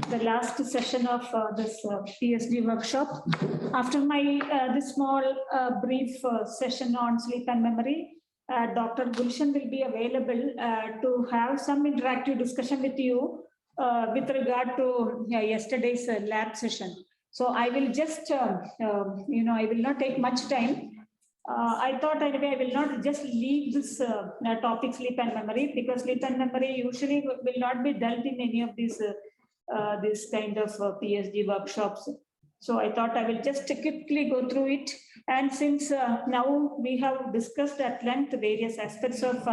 the last session of this PSG workshop. After my this small brief session on sleep and memory, Dr. Gulshan will be available to have some interactive discussion with you with regard to yesterday's lab session. So I will just, I will not take much time. I thought anyway, I will not just leave this topic sleep and memory, because sleep and memory usually will not be dealt in any of these this kind of PSG workshops. So I thought I will just quickly go through it. And since now we have discussed at length various aspects of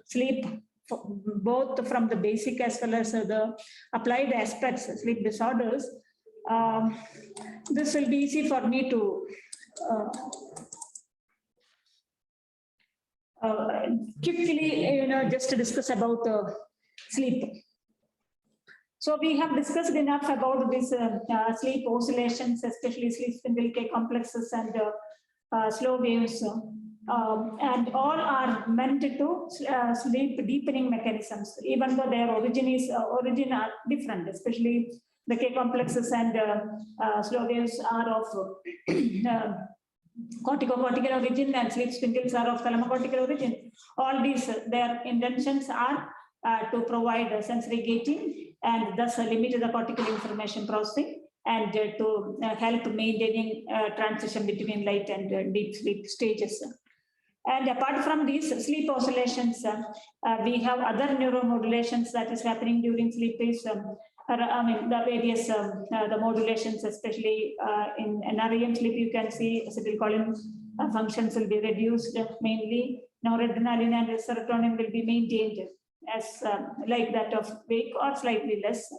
sleep, both from the basic as well as the applied aspects, sleep disorders, this will be easy for me to quickly, just to discuss about sleep. So we have discussed enough about this sleep oscillations, especially sleep spindle K complexes and slow waves, and all are meant to sleep deepening mechanisms, even though their origin are different, especially the K complexes and slow waves are of corticocortical origin, and sleep spindles are of thalamocortical origin. All these, their intentions are to provide sensory gating and thus limit the cortical information processing, and to help maintaining transition between light and deep sleep stages. And apart from these sleep oscillations, we have other neuromodulations that is happening during sleep. Is the various the modulations, especially in NREM sleep, you can see acetylcholine functions will be reduced mainly. Noradrenaline and serotonin will be maintained as like that of wake or slightly less.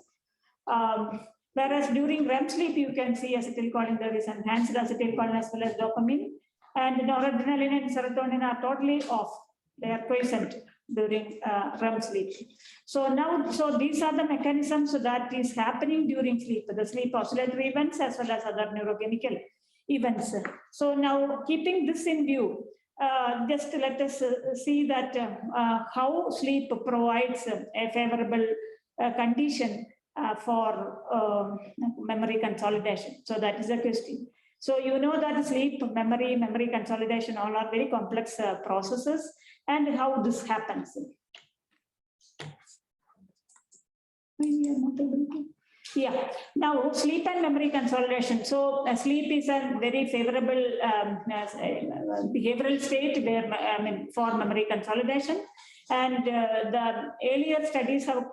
Whereas during REM sleep, you can see acetylcholine, there is enhanced acetylcholine as well as dopamine, and noradrenaline and serotonin are totally off. They are present during REM sleep. So now, so these are the mechanisms that is happening during sleep, the sleep oscillatory events as well as other neurochemical events. So now, keeping this in view, just let us see that how sleep provides a favorable condition for memory consolidation. So that is the question. So you know that sleep, memory consolidation, all are very complex processes, and how this happens. Yeah, now sleep and memory consolidation. So sleep is a very favorable behavioral state where, for memory consolidation. And the earlier studies have,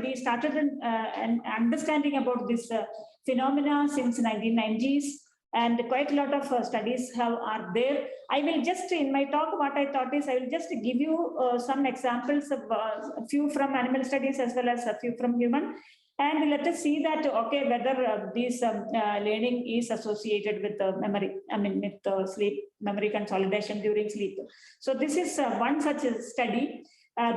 we started an understanding about this phenomena since 1990s. And quite a lot of studies are there. I will just, in my talk, what I thought is I will just give you some examples of a few from animal studies as well as a few from human. And let us see that, okay, whether this learning is associated with memory, with sleep, memory consolidation during sleep. So this is one such study.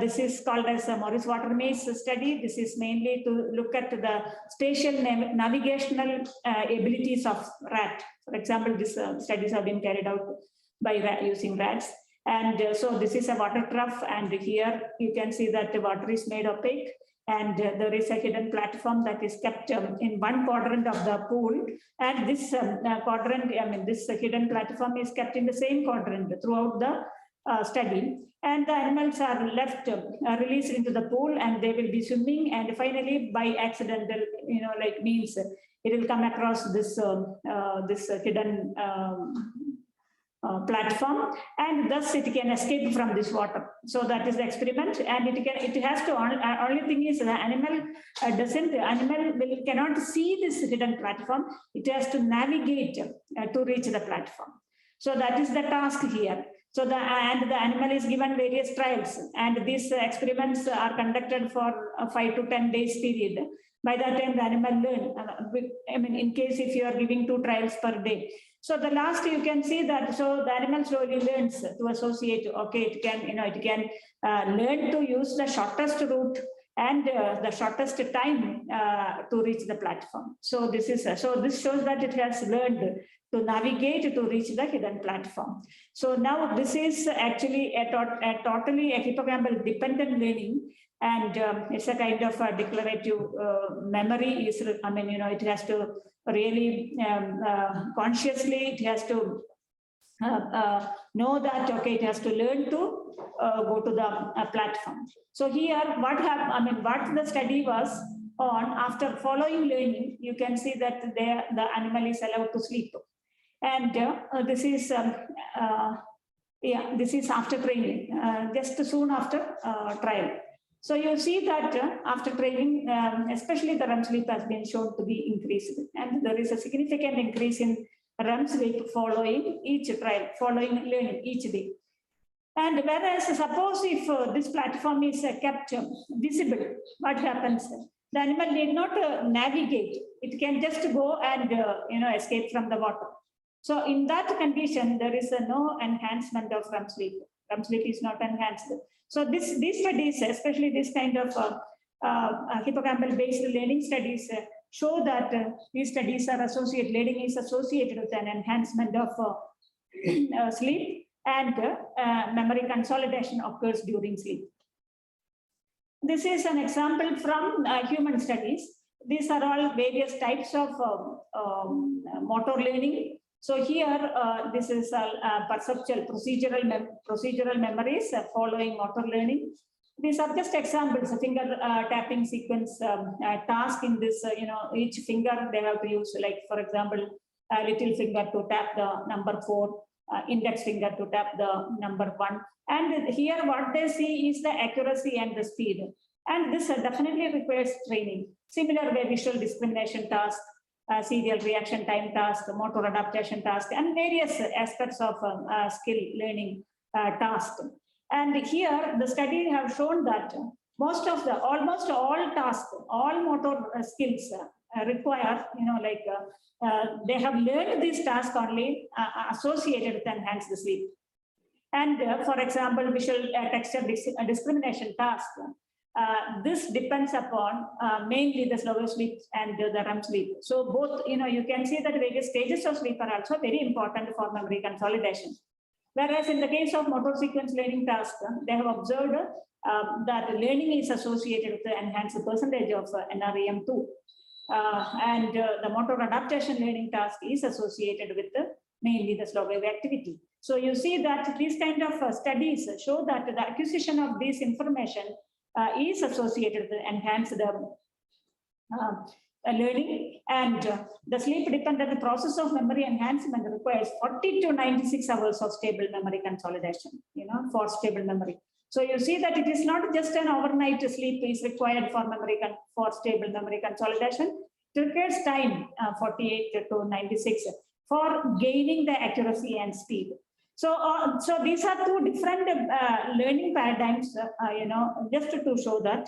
This is called as Morris Watermaid's study. This is mainly to look at the spatial navigational abilities of rat. For example, these studies have been carried out by using rats. And so this is a water trough, and here you can see that the water is made opaque, and there is a hidden platform that is kept in one quadrant of the pool. And this quadrant, this hidden platform is kept in the same quadrant throughout the study. And the animals are left, released into the pool, and they will be swimming. And finally, by accidental, means, it will come across this this hidden platform, and thus it can escape from this water. So that is the experiment, and it has to only thing is the animal cannot see this hidden platform. It has to navigate to reach the platform. So that is the task here. So the animal is given various trials, and these experiments are conducted for a 5 to 10 days period. By that time, the animal learn. In case if you are giving 2 trials per day. So the last you can see that, so the animal slowly learns to associate. Okay, it can learn to use the shortest route and the shortest time to reach the platform. So this shows that it has learned to navigate to reach the hidden platform. So now this is actually a totally hippocampal dependent learning And it's a kind of a declarative memory. It has to really consciously, it has to know that, okay, it has to learn to go to the platform. So here, what the study was on, after following learning, you can see that the animal is allowed to sleep. And this is this is after training, just soon after trial. So you see that after training, especially the REM sleep has been shown to be increased, and there is a significant increase in REM sleep following each trial, following learning each day. And whereas suppose if this platform is kept visible, what happens? The animal need not navigate; it can just go and escape from the water. So in that condition, there is no enhancement of REM sleep. REM sleep is not enhanced. So these studies, especially this kind of hippocampal-based learning studies, show that these studies are associated, learning is associated with an enhancement of sleep, and memory consolidation occurs during sleep. This is an example from human studies. These are all various types of motor learning. So here, this is perceptual procedural memories following motor learning. These are just examples. A finger tapping sequence task in this, each finger they have to use, like for example, a little finger to tap the number 4, index finger to tap the number 1. And here what they see is the accuracy and the speed. And this definitely requires training. Similar way, visual discrimination task, serial reaction time task, motor adaptation task, and various aspects of skill learning task. And here the study have shown that almost all tasks, all motor skills require, they have learned this task only associated with enhanced sleep. And for example, visual texture discrimination task, this depends upon mainly the slower sleep and the REM sleep. So both, you can see that various stages of sleep are also very important for memory consolidation. Whereas in the case of motor sequence learning task, they have observed that learning is associated with the enhanced percentage of NREM2. And the motor adaptation learning task is associated with mainly the slow wave activity. So you see that these kind of studies show that the acquisition of this information is associated with enhanced learning, and the sleep-dependent process of memory enhancement requires 40 to 96 hours of stable memory consolidation, for stable memory. So you see that it is not just an overnight sleep is required for stable memory consolidation. It requires time, 48 to 96, for gaining the accuracy and speed. So these are two different learning paradigms, just to show that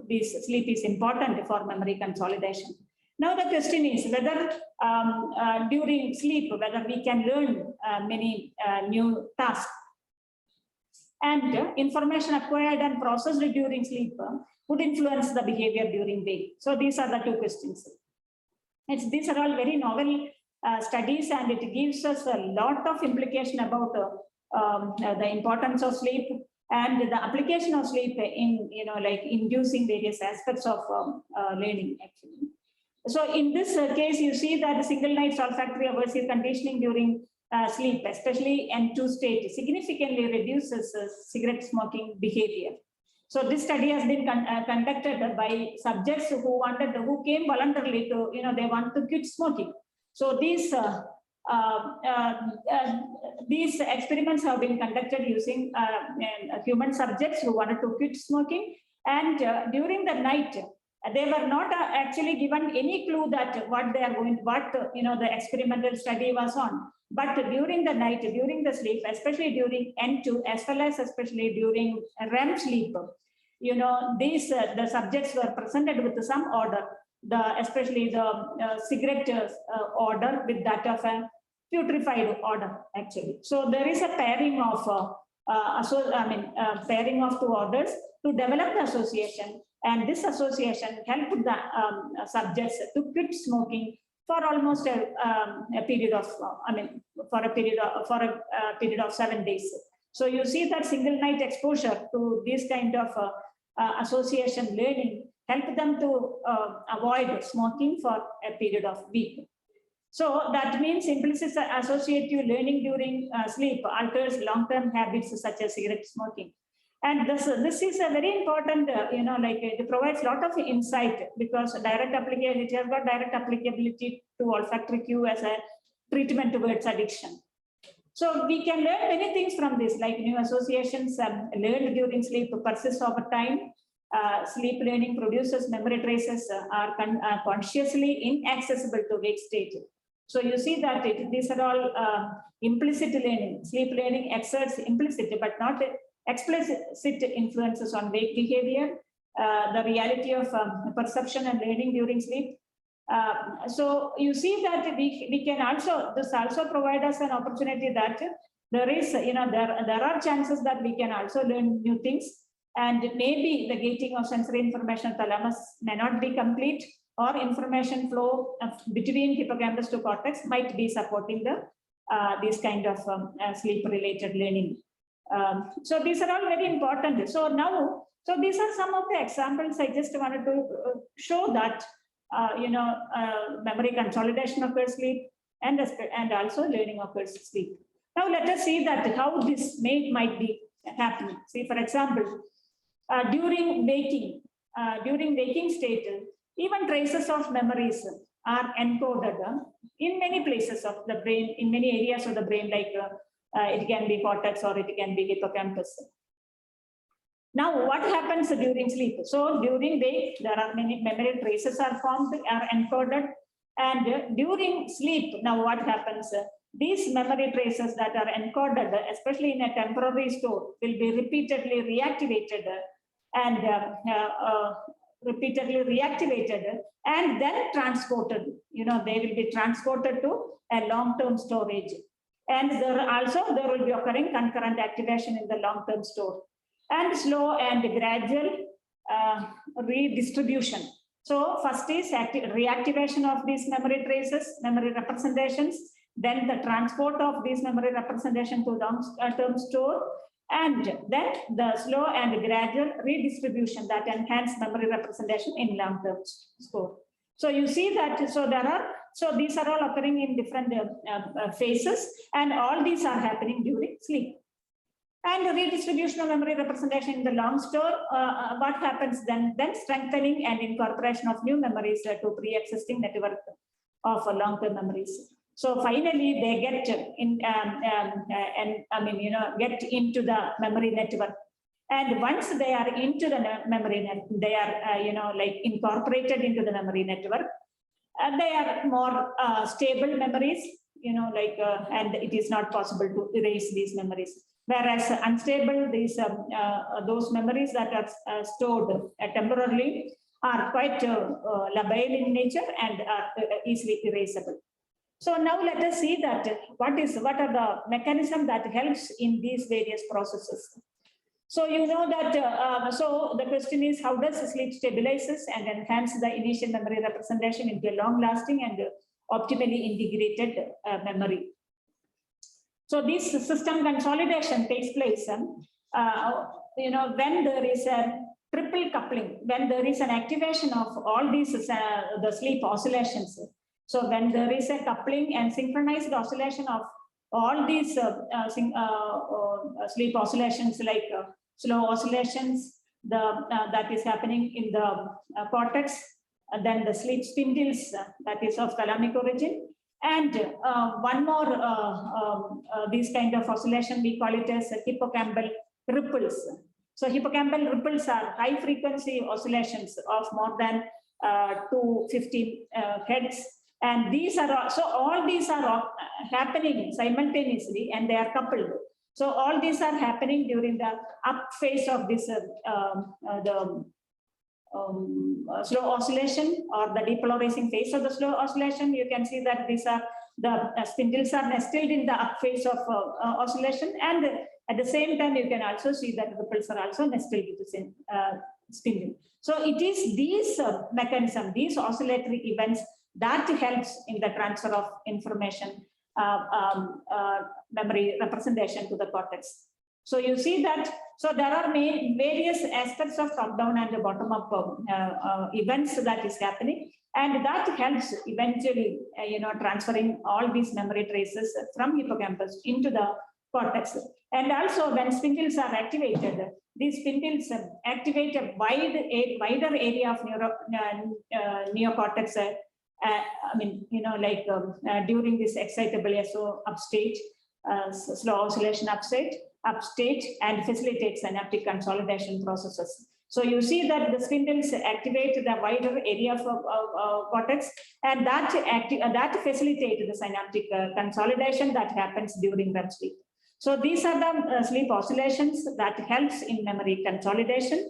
this sleep is important for memory consolidation. Now the question is whether during sleep, whether we can learn many new tasks. And information acquired and processed during sleep would influence the behavior during wake. So these are the two questions. These are all very novel studies, and it gives us a lot of implication about the importance of sleep and the application of sleep in, inducing various aspects of learning actually. So in this case, you see that the single night olfactory aversive conditioning during sleep, especially N2 state, significantly reduces cigarette smoking behavior. So this study has been conducted by subjects who came voluntarily to, they want to quit smoking. So these experiments have been conducted using human subjects who wanted to quit smoking, and during the night, they were not actually given any clue that what the experimental study was on. But during the night, during the sleep, especially during N2, as well as especially during REM sleep, the subjects were presented with some order, especially the cigarette order with that of a putrefied order actually. So there is a pairing of pairing of two orders to develop the association, and this association helped the subjects to quit smoking for almost a period of for a period of 7 days. So you see that single night exposure to these kind of association learning help them to avoid smoking for a period of week. So that means implicit associative learning during sleep alters long-term habits such as cigarette smoking. And this is a very important, it provides a lot of insight because direct application, it has got direct applicability to olfactory cue as a treatment towards addiction. So we can learn many things from this, like new associations learned during sleep persist over time. Sleep learning produces memory traces are consciously inaccessible to wake state. So you see that these are all implicit learning. Sleep learning exerts implicit but not explicit influences on wake behavior, the reality of perception and learning during sleep. So you see that we can also, this also provide us an opportunity that there is, there are chances that we can also learn new things, and maybe the gating of sensory information thalamus may not be complete, or information flow between hippocampus to cortex might be supporting the this kind of sleep related learning. So these are all very important. So now, so these are some of the examples I just wanted to show that memory consolidation occurs sleep and also learning occurs sleep. Now let us see that how this might be happening. See, for example, during waking state, even traces of memories are encoded in many places of the brain, in many areas of the brain, like it can be cortex or it can be hippocampus. Now, what happens during sleep? So during wake, there are many memory traces are formed, are encoded, and during sleep, now what happens? These memory traces that are encoded, especially in a temporary store, will be repeatedly reactivated and and then transported. They will be transported to a long-term storage, and there will be occurring concurrent activation in the long-term store, and slow and gradual redistribution. So first is reactivation of these memory traces, memory representations, then the transport of these memory representation to long-term store, and then the slow and gradual redistribution that enhance memory representation in long-term store. So you see that, so these are all occurring in different phases, and all these are happening during sleep. And redistribution of memory representation in the long store, what happens then? Then strengthening and incorporation of new memories to pre-existing network of long-term memories. So finally, they get get into the memory network. And once they are into the memory network, they are incorporated into the memory network. And they are more stable memories, and it is not possible to erase these memories. Whereas unstable, those memories that are stored temporarily are quite labile in nature and are easily erasable. So now let us see that what are the mechanisms that helps in these various processes. So you know that, so the question is, how does sleep stabilizes and enhance the initial memory representation into a long-lasting and optimally integrated memory? So this system consolidation takes place, when there is a triple coupling, when there is an activation of all these the sleep oscillations. So when there is a coupling and synchronized oscillation of all these sleep oscillations, like slow oscillations, that is happening in the cortex, then the sleep spindles, that is of thalamic origin, and one more these kind of oscillation, we call it as hippocampal ripples. So hippocampal ripples are high frequency oscillations of more than 250 hertz. And these are so all these are happening simultaneously, and they are coupled. So all these are happening during the up phase of this slow oscillation, or the depolarizing phase of the slow oscillation. You can see that these are the spindles are nestled in the up phase of oscillation, and at the same time you can also see that the ripples are also nestled with the same spindle. So it is these mechanisms, these oscillatory events, that helps in the transfer of information, memory representation to the cortex. So you see that, so there are various aspects of top-down and bottom-up events that is happening, and that helps eventually, transferring all these memory traces from hippocampus into the cortex. And also when spindles are activated, these spindles activate a wider area of neocortex. During this excitable SO upstage, slow oscillation upstage, and facilitate synaptic consolidation processes. So you see that the spindles activate the wider area of cortex, and that facilitates the synaptic consolidation that happens during REM sleep. So these are the sleep oscillations that helps in memory consolidation.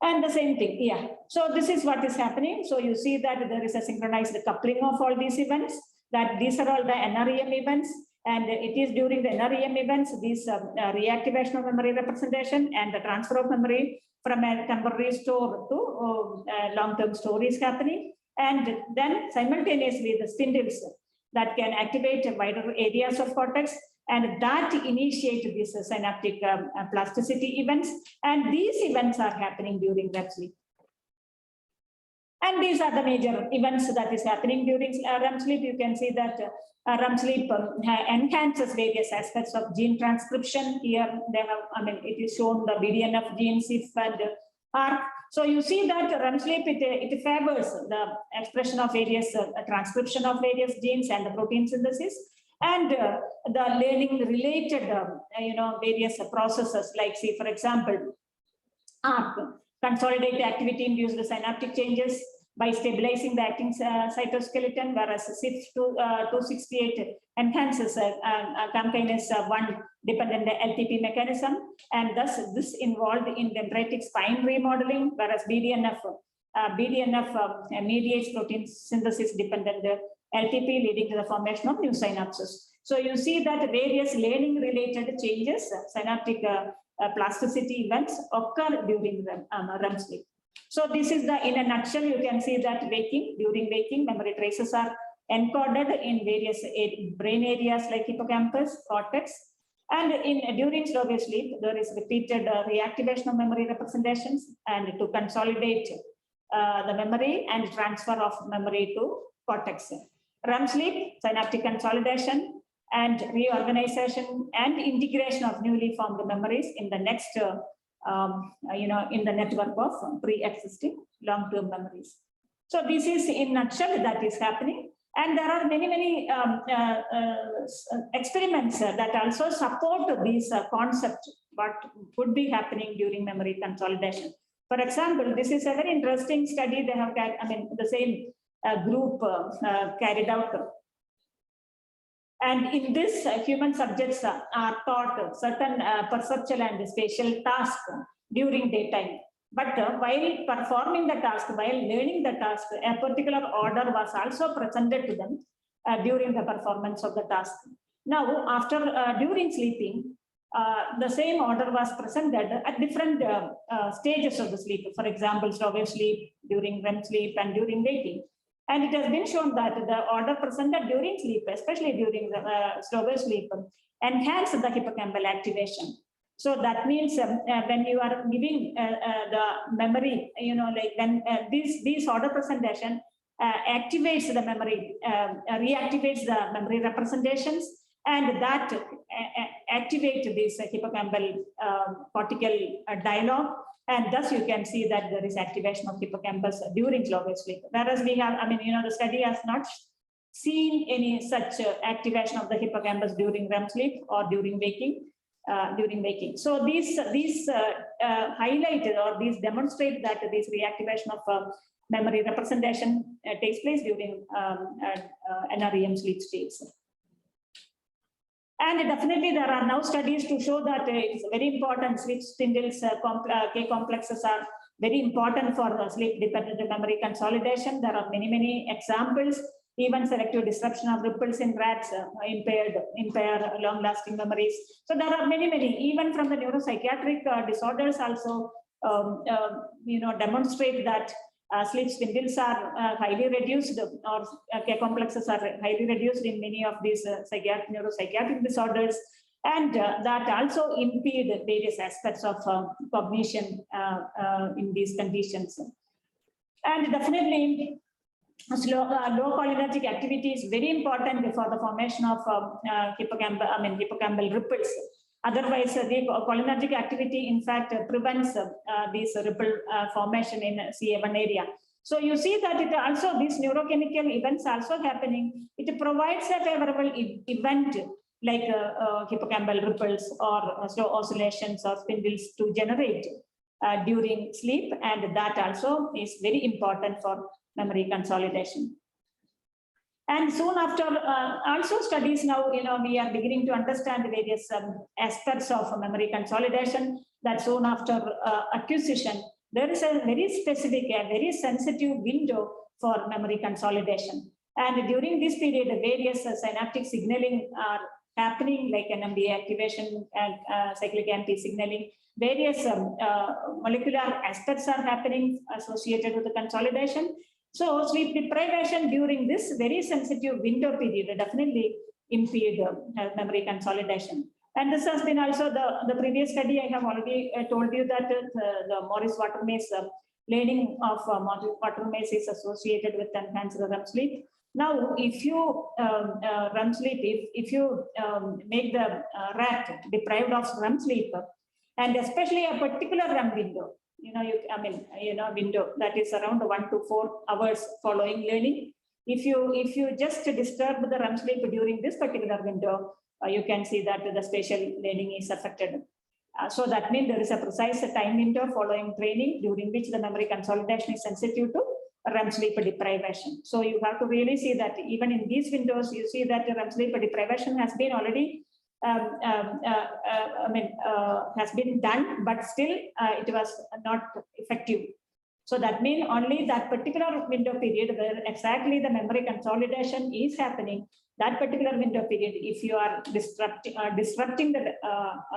And the same thing, yeah. So this is what is happening. So you see that there is a synchronized coupling of all these events, that these are all the NREM events. And it is during the NREM events, these reactivation of memory representation and the transfer of memory from a temporary store to long-term store is happening. And then simultaneously the spindles that can activate wider areas of cortex, and that initiate these synaptic plasticity events. And these events are happening during REM sleep. And these are the major events that is happening during REM sleep. You can see that REM sleep enhances various aspects of gene transcription. Here they have, it is shown the BDNF genes, CIF and ARC. So you see that REM sleep, it favors the expression of various transcription of various genes and the protein synthesis, and the learning related, various processes, like say, for example, ARC, consolidate activity induced synaptic changes by stabilizing the acting cytoskeleton, whereas CIF 268 enhances kinase 1 dependent LTP mechanism, and thus this involved in dendritic spine remodeling, whereas BDNF mediates protein synthesis dependent LTP, leading to the formation of new synapses. So you see that various learning related changes, synaptic plasticity events occur during REM sleep. So this is the, in a nutshell, you can see that during waking, memory traces are encoded in various brain areas like hippocampus, cortex, and during slow wave sleep, there is repeated reactivation of memory representations and to consolidate the memory and transfer of memory to cortex. REM sleep, synaptic consolidation and reorganization and integration of newly formed memories in the next, in the network of pre-existing long-term memories. So this is in nutshell that is happening. And there are many experiments that also support this concept, what could be happening during memory consolidation. For example, this is a very interesting study they have, the same group carried out. And in this, human subjects are taught certain perceptual and spatial tasks during daytime. But while performing the task, while learning the task, a particular order was also presented to them during the performance of the task. Now, during sleeping, the same order was presented at different stages of the sleep. For example, slow wave sleep, during REM sleep, and during waking. And it has been shown that the order presented during sleep, especially during the slow wave sleep, enhances the hippocampal activation. So that means when you are giving the memory, when this order presentation activates the memory, reactivates the memory representations, and that activate this hippocampal cortical dialogue. And thus you can see that there is activation of hippocampus during slow wave sleep. Whereas we have, the study has not seen any such activation of the hippocampus during REM sleep or during waking. So these highlighted or these demonstrate that this reactivation of memory representation takes place during NREM sleep states. And definitely there are now studies to show that it's very important. Sleep spindles, K complexes are very important for sleep dependent memory consolidation. There are many examples. Even selective disruption of ripples in rats impair long-lasting memories. So there are many, even from the neuropsychiatric disorders also, demonstrate that sleep spindles are highly reduced, or K complexes are highly reduced in many of these neuropsychiatric disorders. and that also impede various aspects of cognition in these conditions. And definitely, low cholinergic activity is very important for the formation of hippocampal ripples. Otherwise, the cholinergic activity, in fact, prevents these ripple formation in CA1 area. So you see that it also, these neurochemical events also happening. It provides a favorable event like hippocampal ripples or slow oscillations or spindles to generate during sleep, and that also is very important for memory consolidation. And soon after, also studies now, we are beginning to understand various aspects of memory consolidation, that soon after acquisition, there is a very specific, a very sensitive window for memory consolidation. And during this period, various synaptic signaling are happening, like NMDA activation and cyclic AMP signaling. Various molecular aspects are happening associated with the consolidation. So sleep deprivation during this very sensitive window period definitely impede memory consolidation. And this has been also the previous study. I have already told you that the Morris Watermaze learning of Watermaze is associated with enhanced REM sleep. Now, if you REM sleep, if you make the rat deprived of REM sleep, and especially a particular REM window, window that is around 1 to 4 hours following learning. If you just disturb the REM sleep during this particular window, you can see that the spatial learning is affected. So that means there is a precise time window following training during which the memory consolidation is sensitive to REM sleep deprivation. So you have to really see that even in these windows, you see that REM sleep deprivation has been already has been done, but still it was not effective. So that means only that particular window period where exactly the memory consolidation is happening, that particular window period, if you are disrupting the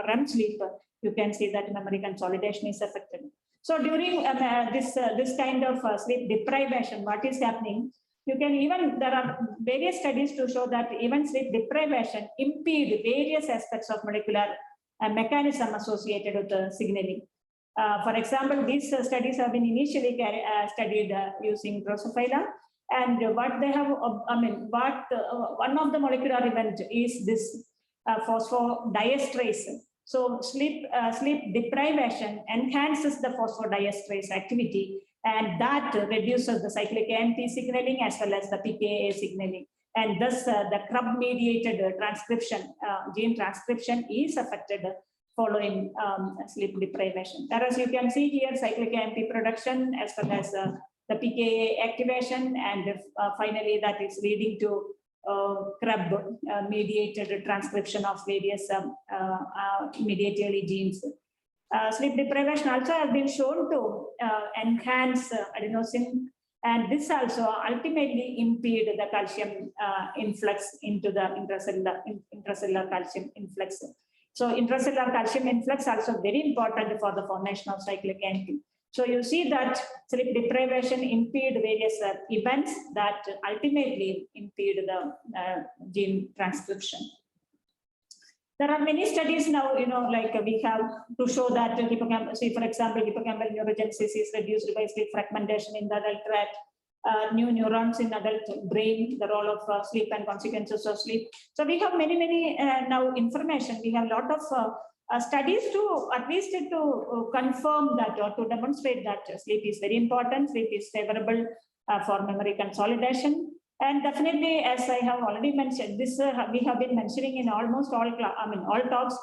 REM sleep, you can see that memory consolidation is affected. So during this kind of sleep deprivation, what is happening? You can even, there are various studies to show that even sleep deprivation impede various aspects of molecular mechanism associated with the signaling. For example, these studies have been initially studied using Drosophila, and what they have, one of the molecular event is this phosphodiesterase. So sleep deprivation enhances the phosphodiesterase activity, and that reduces the cyclic AMP signaling as well as the PKA signaling. And thus the CRUB-mediated transcription, gene transcription is affected following sleep deprivation. Whereas you can see here cyclic AMP production as well as the PKA activation, and finally that is leading to CRUB-mediated transcription of various mediately genes. Sleep deprivation also has been shown to enhance adenosine, and this also ultimately impede the calcium influx into the intracellular calcium influx. So intracellular calcium influx also very important for the formation of cyclic AMP. So you see that sleep deprivation impede various events that ultimately impede the gene transcription. There are many studies now, like we have to show that hippocampal, say for example, hippocampal neurogenesis is reduced by sleep fragmentation in the adult rat, new neurons in adult brain, the role of sleep and consequences of sleep. So we have many now information. We have a lot of studies to at least to confirm that or to demonstrate that sleep is very important. Sleep is favorable for memory consolidation. And definitely, as I have already mentioned, this we have been mentioning in almost all talks.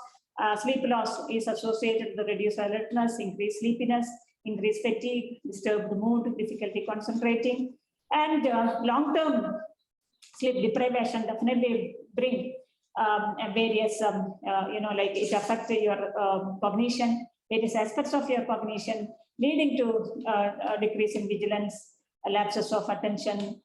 Sleep loss is associated with reduced alertness, increased sleepiness, increased fatigue, disturbed mood, difficulty concentrating, and long-term sleep deprivation definitely bring various, like it affects your cognition, various aspects of your cognition, leading to decrease in vigilance, lapses of attention,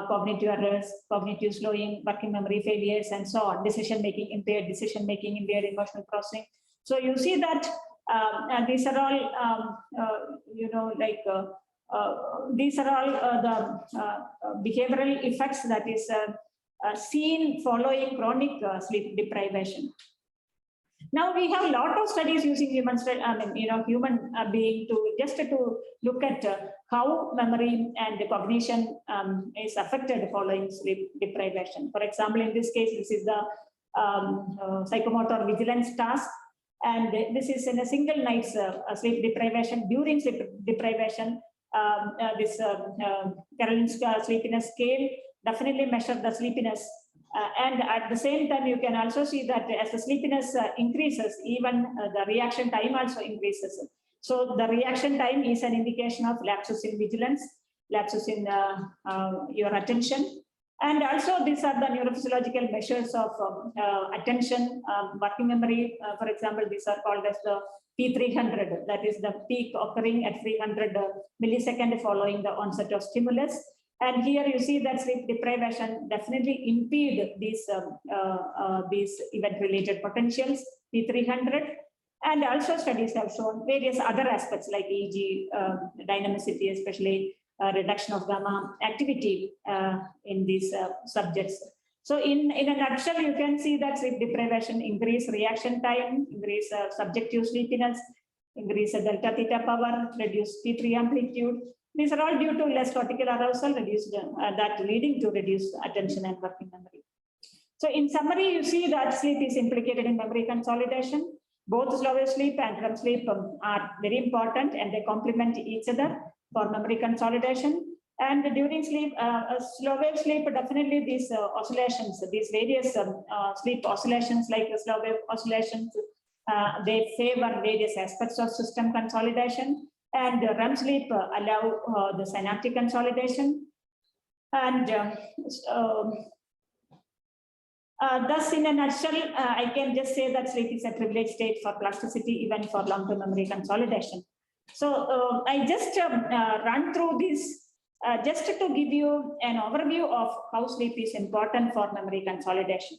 cognitive errors, cognitive slowing, working memory failures, and so on, decision-making, impaired decision-making, impaired emotional processing. So you see that these are all, these are all the behavioral effects that is seen following chronic sleep deprivation. Now we have a lot of studies using human being to just to look at how memory and cognition is affected following sleep deprivation. For example, in this case, this is the psychomotor vigilance task, and this is in a single night's sleep deprivation. During sleep deprivation, this Karolinska sleepiness scale definitely measure the sleepiness. And at the same time, you can also see that as the sleepiness increases, even the reaction time also increases. So the reaction time is an indication of lapses in vigilance, lapses in your attention. And also these are the neurophysiological measures of attention, working memory. For example, these are called as the P300, that is the peak occurring at 300 milliseconds following the onset of stimulus. And here you see that sleep deprivation definitely impede these event-related potentials, P300. And also studies have shown various other aspects like EEG dynamicity, especially reduction of gamma activity in these subjects. So in a nutshell, you can see that sleep deprivation increase reaction time, increase subjective sleepiness, increase delta theta power, reduce P3 amplitude. These are all due to less cortical arousal, reduced that leading to reduced attention and working memory. So in summary, you see that sleep is implicated in memory consolidation. Both slow wave sleep and REM sleep are very important, and they complement each other for memory consolidation. And during sleep, slow wave sleep, definitely these oscillations, these various sleep oscillations like slow wave oscillations, they favor various aspects of system consolidation. And REM sleep allow the synaptic consolidation. And thus, in a nutshell, I can just say that sleep is a privileged state for plasticity, even for long-term memory consolidation. So I just run through this just to give you an overview of how sleep is important for memory consolidation.